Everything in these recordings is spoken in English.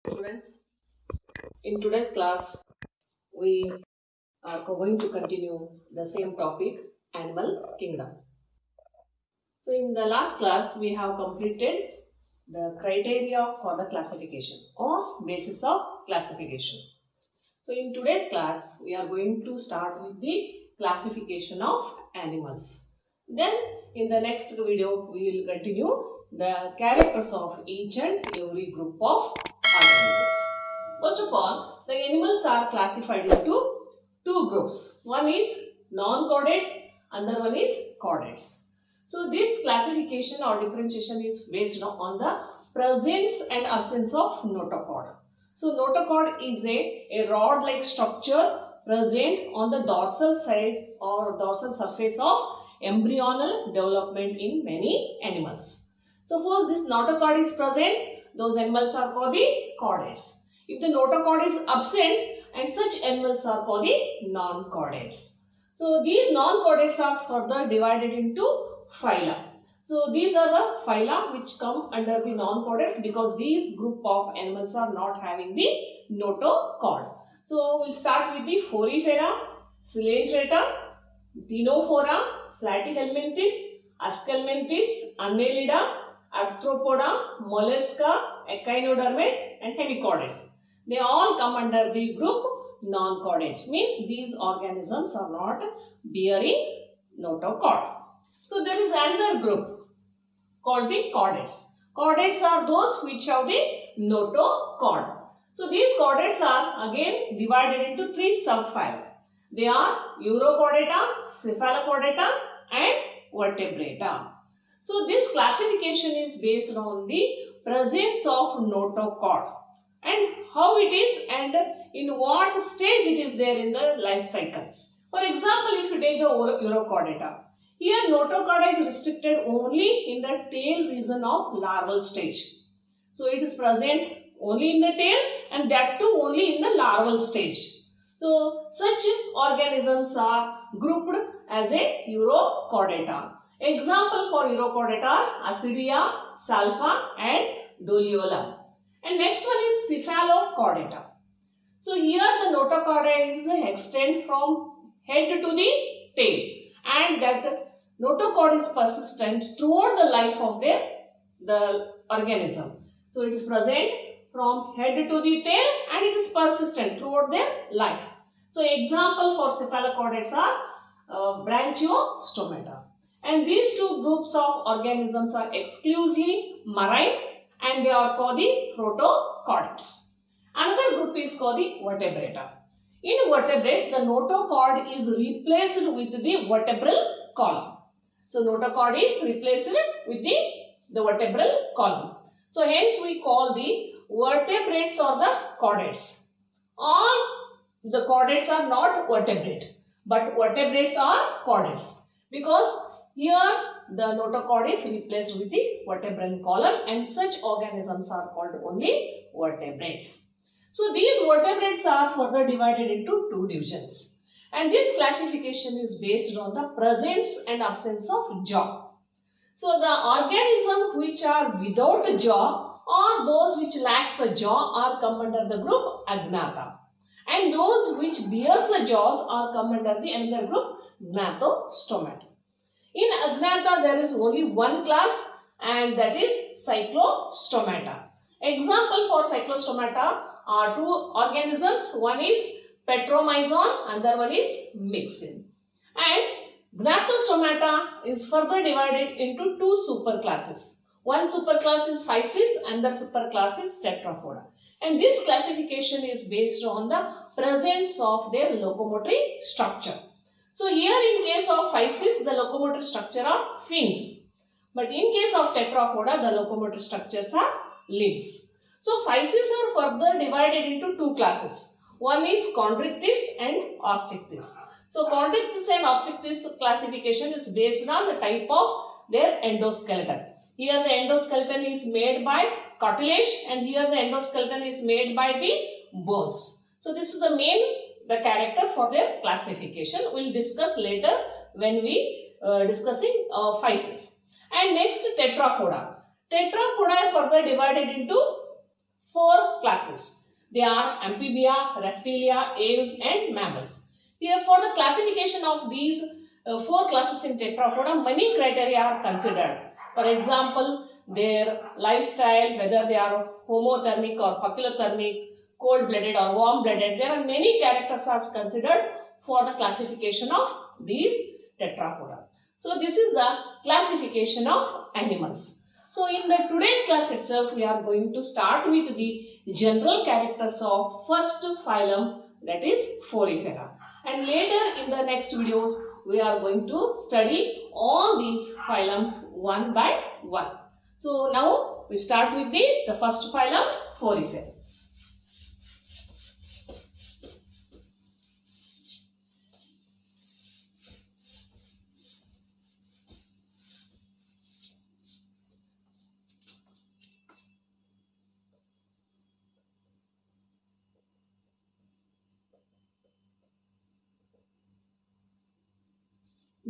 Students, in today's class, we are going to continue the same topic, animal kingdom. So, in the last class, we have completed the criteria for the classification or basis of classification. So, in today's class, we are going to start with the classification of animals. Then, in the next video, we will continue the characters of each and every group of organisms. First of all, the animals are classified into two groups. One is non-chordates, another one is chordates. So, this classification or differentiation is based on the presence and absence of notochord. So, notochord is a rod-like structure present on the dorsal side or dorsal surface of embryonal development in many animals. Suppose this notochord is present, those animals are called the chordates. If the notochord is absent, and such animals are called the non-chordates. So, these non-chordates are further divided into phyla. So, these are the phyla which come under the non-chordates because these group of animals are not having the notochord. So, we will start with the Porifera, Coelenterata, Ctenophora, Platyhelminthes, Aschelminthes, Annelida, Arthropoda, Mollusca, Echinodermate and Hemichordates. They all come under the group non-chordates, means these organisms are not bearing notochord. So, there is another group called the chordates. Chordates are those which have the notochord. So, these chordates are again divided into three subphyla. They are Urochordata, Cephalochordata and Vertebrata. So, this classification is based on the presence of notochord and how it is and in what stage it is there in the life cycle. For example, if you take the Urochordata, here notochord is restricted only in the tail region of larval stage. So, it is present only in the tail and that too only in the larval stage. So, such organisms are grouped as a Urochordata. Example for Urochordata are Ascidia, Salpa and Doliola. And next one is Cephalochordata. So, here the notochord is extend from head to the tail and that notochord is persistent throughout the life of the organism. So, it is present from head to the tail and it is persistent throughout their life. So, example for cephalochordates are Branchiostomata. And these two groups of organisms are exclusively marine and they are called the protochordates. Another group is called the vertebrata. In vertebrates, the notochord is replaced with the vertebral column. So, notochord is replaced with the vertebral column. So, hence we call the vertebrates or the chordates. All the chordates are not vertebrate, but vertebrates are chordates because here the notochord is replaced with the vertebral column and such organisms are called only vertebrates. So, these vertebrates are further divided into two divisions and this classification is based on the presence and absence of jaw. So, the organisms which are without jaw or those which lacks the jaw are come under the group Agnatha and those which bears the jaws are come under the another group Gnathostomata. In Agnatha, there is only one class and that is Cyclostomata. Example for Cyclostomata are two organisms. One is Petromyzon, another one is Myxin. And Gnathostomata is further divided into two superclasses. One superclass is Physis, another superclass is Tetrapoda. And this classification is based on the presence of their locomotory structure. So, here in case of Physis, the locomotor structure are fins. But in case of Tetrapoda, the locomotor structures are limbs. So, Physis are further divided into two classes. One is Chondrichthyes and Osteichthyes. So, Chondrichthyes and Osteichthyes classification is based on the type of their endoskeleton. Here the endoskeleton is made by cartilage and here the endoskeleton is made by the bones. So, this is the character for their classification. We will discuss later when we discussing Physis. And next Tetrapoda. Tetrapoda are further divided into four classes. They are amphibia, reptilia, aves and mammals. Here for the classification of these four classes in tetrapoda, many criteria are considered. For example, their lifestyle, whether they are homothermic or facilothermic, cold-blooded or warm-blooded. There are many characters are considered for the classification of these tetrapoda. So this is the classification of animals. So in the today's class itself, we are going to start with the general characters of first phylum, that is Porifera. And later in the next videos, we are going to study all these phylums one by one. So now we start with the first phylum, Porifera.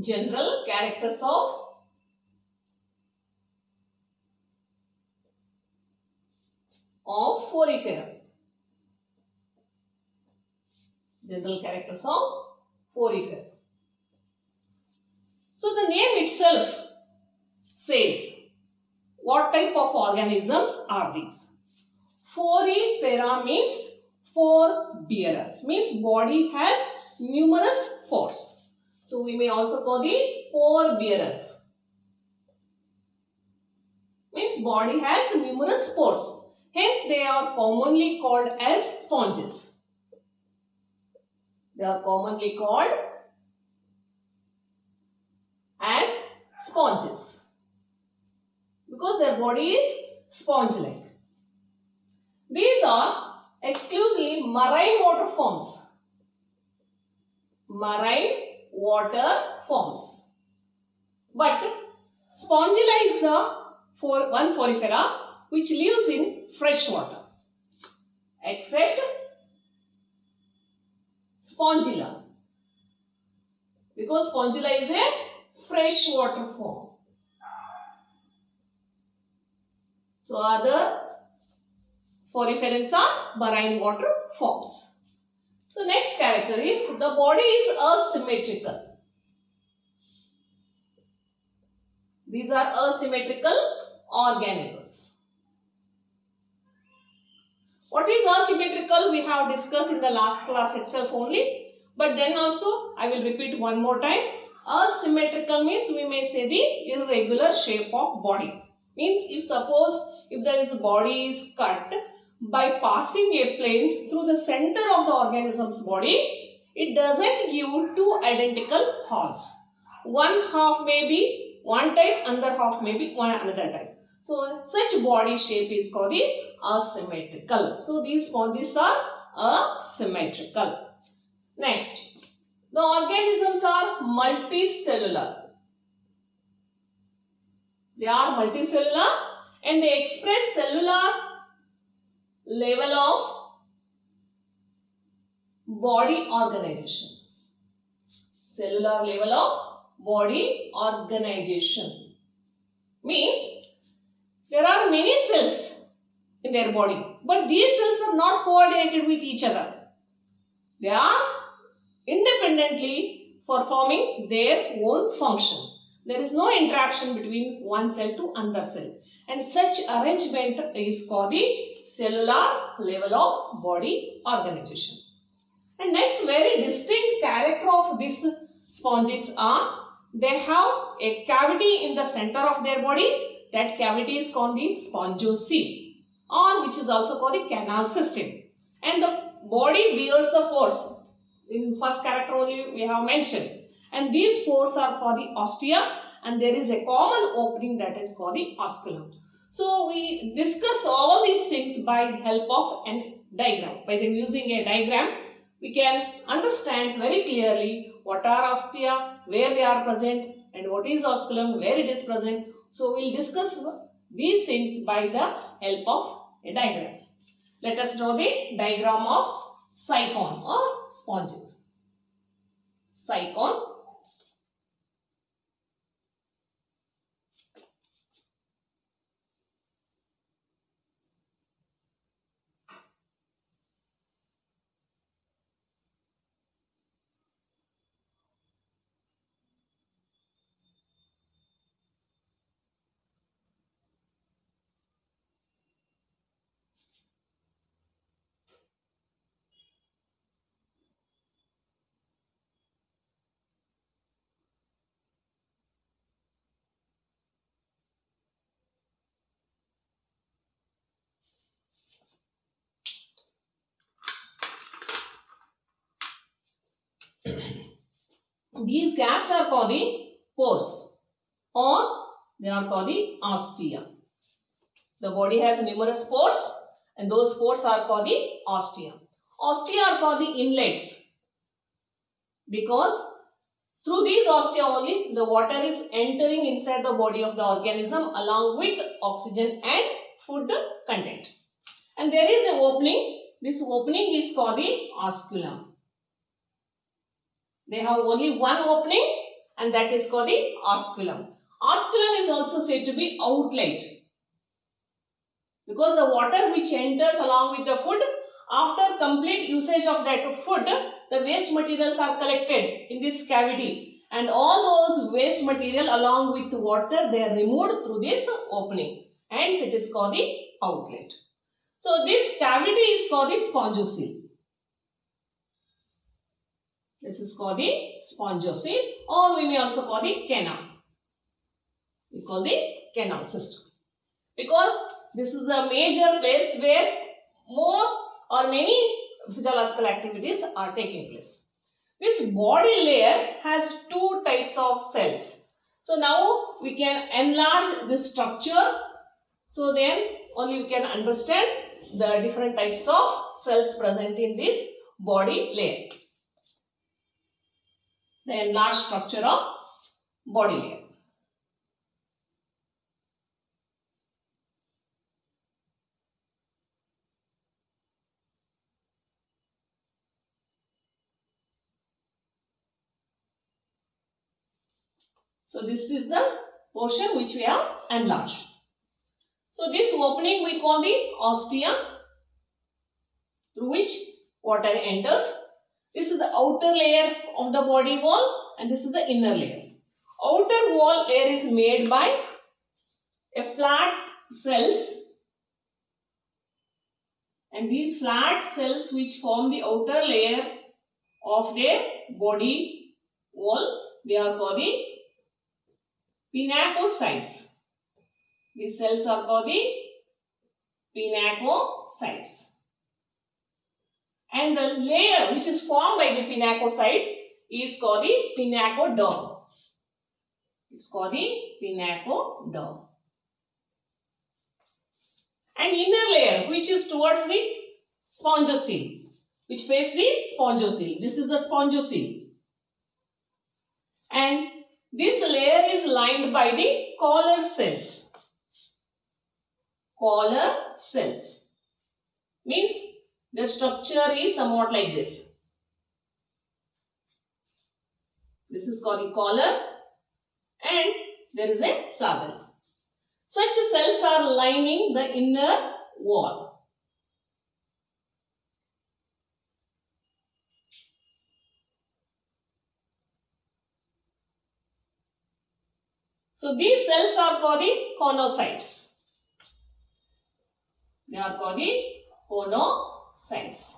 General characters of Porifera. General characters of Porifera. So the name itself says what type of organisms are these. Porifera means four bearers, means body has numerous pores. So we may also call the pore bearers. Means body has numerous pores. Hence they are commonly called as sponges. They are commonly called as sponges because their body is sponge-like. These are exclusively marine water forms. Marine water forms. But Spongilla is the one Porifera which lives in fresh water, except Spongilla, because Spongilla is a freshwater form. So other Poriferans are marine water forms. The next character is the body is asymmetrical. These are asymmetrical organisms. What is asymmetrical we have discussed in the last class itself only, but then also I will repeat one more time. Asymmetrical means we may say the irregular shape of body. Means if there is a body is cut by passing a plane through the center of the organism's body, it doesn't give two identical halves. One half may be one type, another half may be another type. So such body shape is called the asymmetrical. So these sponges are asymmetrical. Next, the organisms are multicellular. They are multicellular and they express cellular level of body organization. Cellular level of body organization means there are many cells in their body, but these cells are not coordinated with each other. They are independently performing their own function. There is no interaction between one cell to another cell, and such arrangement is called the cellular level of body organization. And next, very distinct character of these sponges are they have a cavity in the center of their body. That cavity is called the spongiosum, or which is also called the canal system. And the body bears the pores. In first character only we have mentioned. And these pores are for the ostia, and there is a common opening that is called the osculum. So we discuss all these things by the help of a diagram. By using a diagram, we can understand very clearly what are ostia, where they are present, and what is osculum, where it is present. So we will discuss these things by the help of a diagram. Let us draw the diagram of cycon or sponges. Cycon. These gaps are called the pores, or they are called the ostia. The body has numerous pores, and those pores are called the ostia. Ostia are called the inlets because through these ostia only the water is entering inside the body of the organism along with oxygen and food content. And there is an opening. This opening is called the osculum. They have only one opening, and that is called the osculum. Osculum is also said to be outlet because the water which enters along with the food, after complete usage of that food, the waste materials are collected in this cavity, and all those waste material along with water, they are removed through this opening. Hence it is called the outlet. So this cavity is called the spongiocele. This is called the spongiocele, or we may also call the canal. We call the canal system because this is the major place where more or many physiological activities are taking place. This body layer has two types of cells. So now we can enlarge this structure, so then only we can understand the different types of cells present in this body layer. The enlarged structure of body layer. So this is the portion which we have enlarged. So this opening we call the ostia, through which water enters. This is the outer layer of the body wall, and this is the inner layer. Outer wall layer is made by a flat cells, and these flat cells which form the outer layer of their body wall, they are called the pinacocytes. These cells are called the pinacocytes. And the layer which is formed by the pinacocytes is called the pinacoderm. It's called the pinacoderm. And inner layer which is towards the spongiocele, which face the spongiocele. This is the spongiocele. And this layer is lined by the collar cells. Collar cells means the structure is somewhat like this. This is called the collar, and there is a flagella. Such cells are lining the inner wall. So these cells are called the conocytes. They are called the conocytes.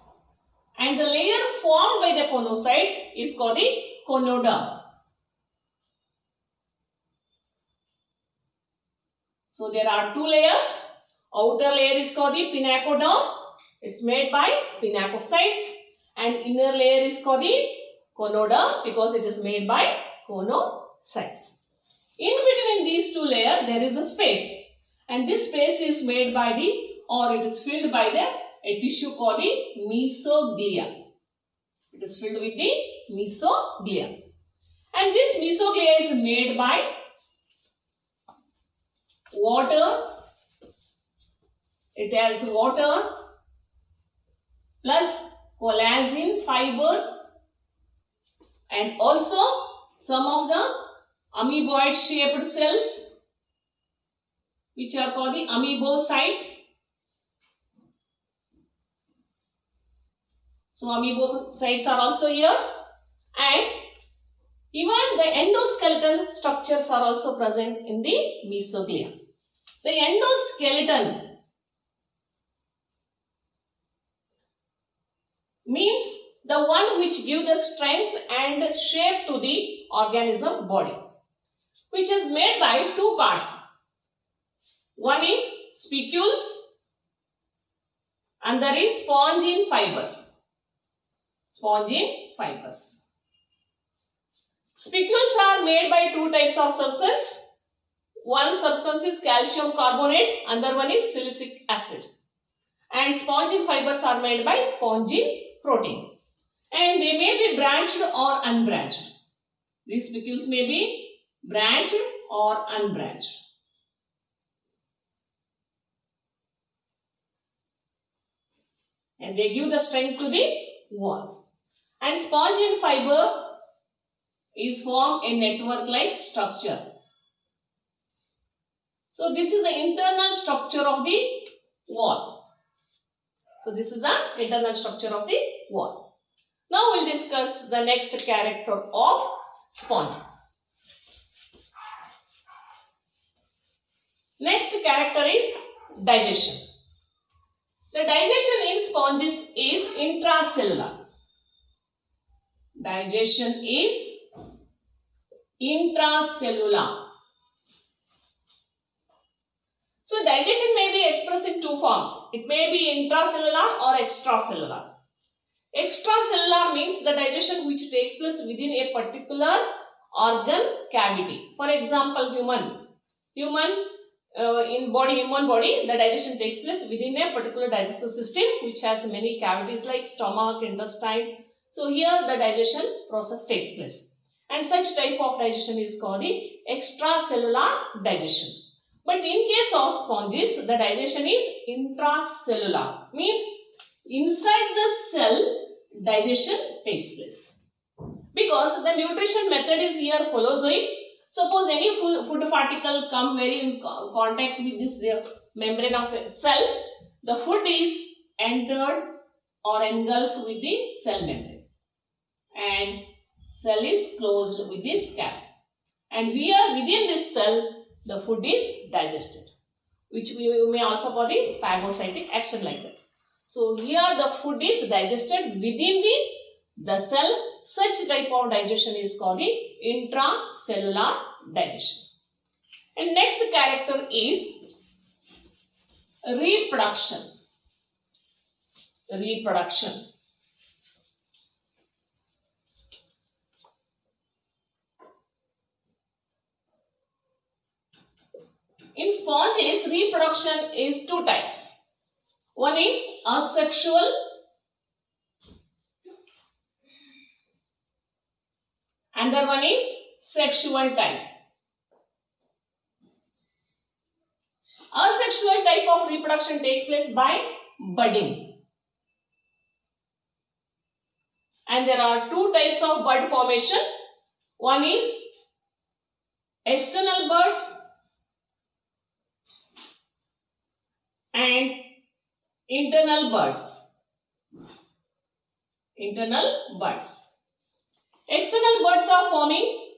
And the layer formed by the conocytes is called the conoderm. So there are two layers. Outer layer is called the pinacoderm. It's made by pinacocytes. And inner layer is called the conoderm because it is made by conocytes. In between these two layers, there is a space. And this space is made by it is filled by a tissue called the mesoglia. It is filled with the mesoglia. And this mesoglia is made by water. It has water plus collagen fibers and also some of the amoeboid shaped cells which are called the amoebocytes. So amoebocytes are also here, and even the endoskeleton structures are also present in the mesoglia. The endoskeleton means the one which gives the strength and shape to the organism body, which is made by two parts. One is spicules and there is spongin fibers. Spongin fibers. Spicules are made by two types of substance. One substance is calcium carbonate, another one is silicic acid. And spongin fibers are made by spongin protein. And they may be branched or unbranched. These spicules may be branched or unbranched. And they give the strength to the wall. And spongin fiber is formed a network-like structure. So this is the internal structure of the wall. So this is the internal structure of the wall. Now we'll discuss the next character of sponges. Next character is digestion. The digestion in sponges is intracellular. Digestion is intracellular. So digestion may be expressed in two forms. It may be intracellular or extracellular. Extracellular means the digestion which takes place within a particular organ cavity. For example, human body, the digestion takes place within a particular digestive system which has many cavities like stomach, intestine. So here the digestion process takes place. And such type of digestion is called the extracellular digestion. But in case of sponges, the digestion is intracellular. Means inside the cell, digestion takes place. Because the nutrition method is here holozoic. Suppose any food particle come very in contact with this membrane of a cell, the food is entered or engulfed with the cell membrane. And cell is closed with this cap. And here within this cell, the food is digested, which we may also call the phagocytic action like that. So here the food is digested within the cell. Such type of digestion is called the intracellular digestion. And next character is reproduction. Reproduction. In sponges, reproduction is two types. One is asexual and the one is sexual type. Asexual type of reproduction takes place by budding. And there are two types of bud formation. One is external buds and internal buds. Internal buds. External buds are forming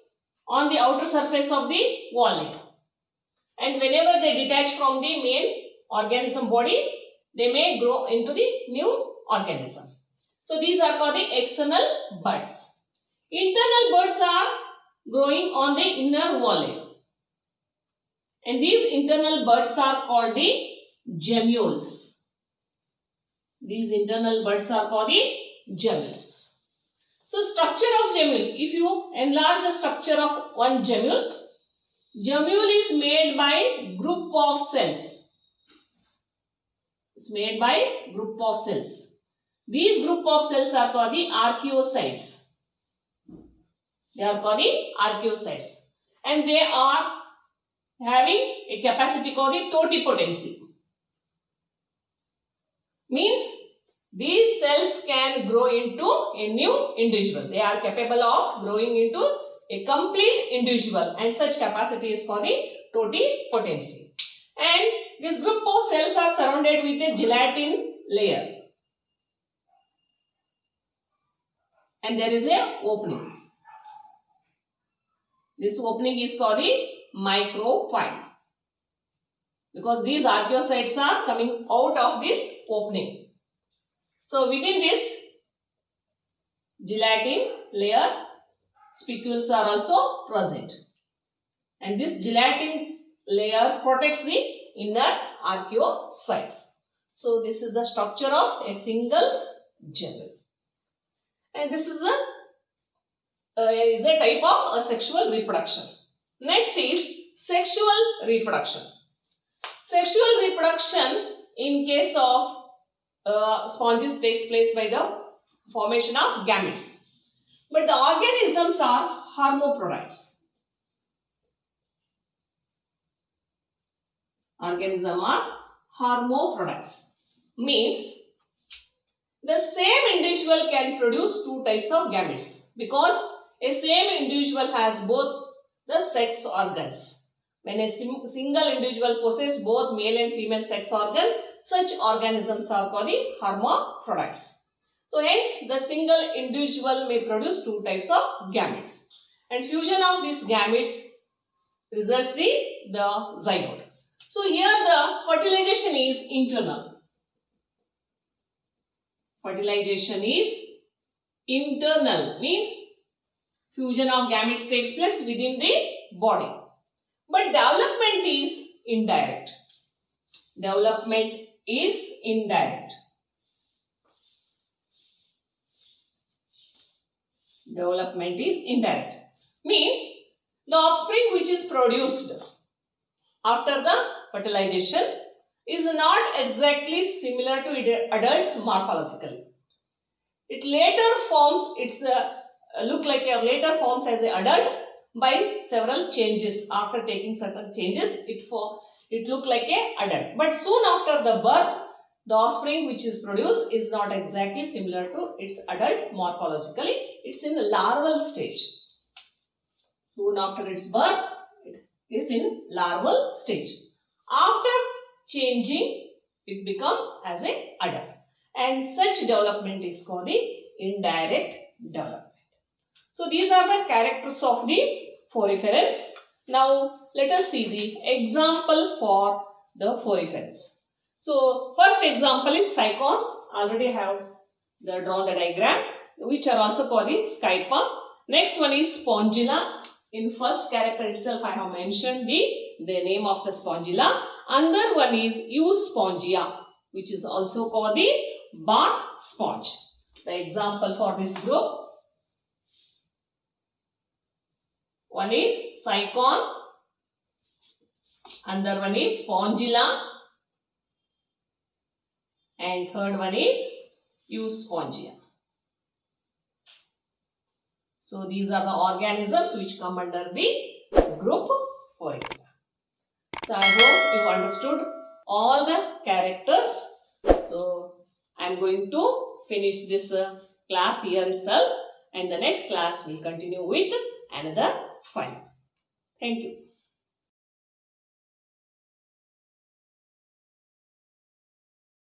on the outer surface of the wall layer. And whenever they detach from the main organism body, they may grow into the new organism. So these are called the external buds. Internal buds are growing on the inner wall layer. And these internal buds are called the gemmules. These internal buds are called the gemmules. So structure of gemmule. If you enlarge the structure of one gemmule, gemmule is made by group of cells. It's made by group of cells. These group of cells are called the archaeocytes. They are called the archaeocytes. And they are having a capacity called the totipotency. Means these cells can grow into a new individual. They are capable of growing into a complete individual, and such capacity is called the totipotency. And this group of cells are surrounded with a gelatin layer. And there is a opening. This opening is called the micropyle. Because these archaeocytes are coming out of this opening. So within this gelatin layer, spicules are also present. And this gelatin layer protects the inner archaeocytes. So this is the structure of a single gemmule. And this is a is a type of sexual reproduction. Next is sexual reproduction. Sexual reproduction in case of sponges takes place by the formation of gametes. But the organisms are hermaphrodites. Organisms are hermaphrodites. Means the same individual can produce two types of gametes because a same individual has both the sex organs. When a single individual possesses both male and female sex organ, such organisms are called the hermaphrodites. So hence the single individual may produce two types of gametes, and fusion of these gametes results the zygote. So here the fertilization is internal. Fertilization is internal, means fusion of gametes takes place within the body. But development is indirect. Development is indirect. Development is indirect. Means the offspring which is produced after the fertilization is not exactly similar to adults morphologically. It later forms look like a later forms as an adult by several changes. After taking certain changes, it look like a adult. But soon after the birth, the offspring which is produced is not exactly similar to its adult morphologically. It's in the larval stage. Soon after its birth, it is in larval stage. After changing, it becomes as an adult. And such development is called the indirect development. So these are the characters of the foriferans. Now let us see the example for the foriferans. So first example is cycon. Already have drawn the diagram, which are also called the scypa. Next one is spongilla. In first character itself I have mentioned the name of the spongilla. Another one is euspongia, which is also called the bark sponge. The example for this group. One is cycon, another one is spongilla, and third one is euspongia. So these are the organisms which come under the group Forifera. So I hope you understood all the characters. So I am going to finish this class here itself, and the next class will continue with another file. Thank you.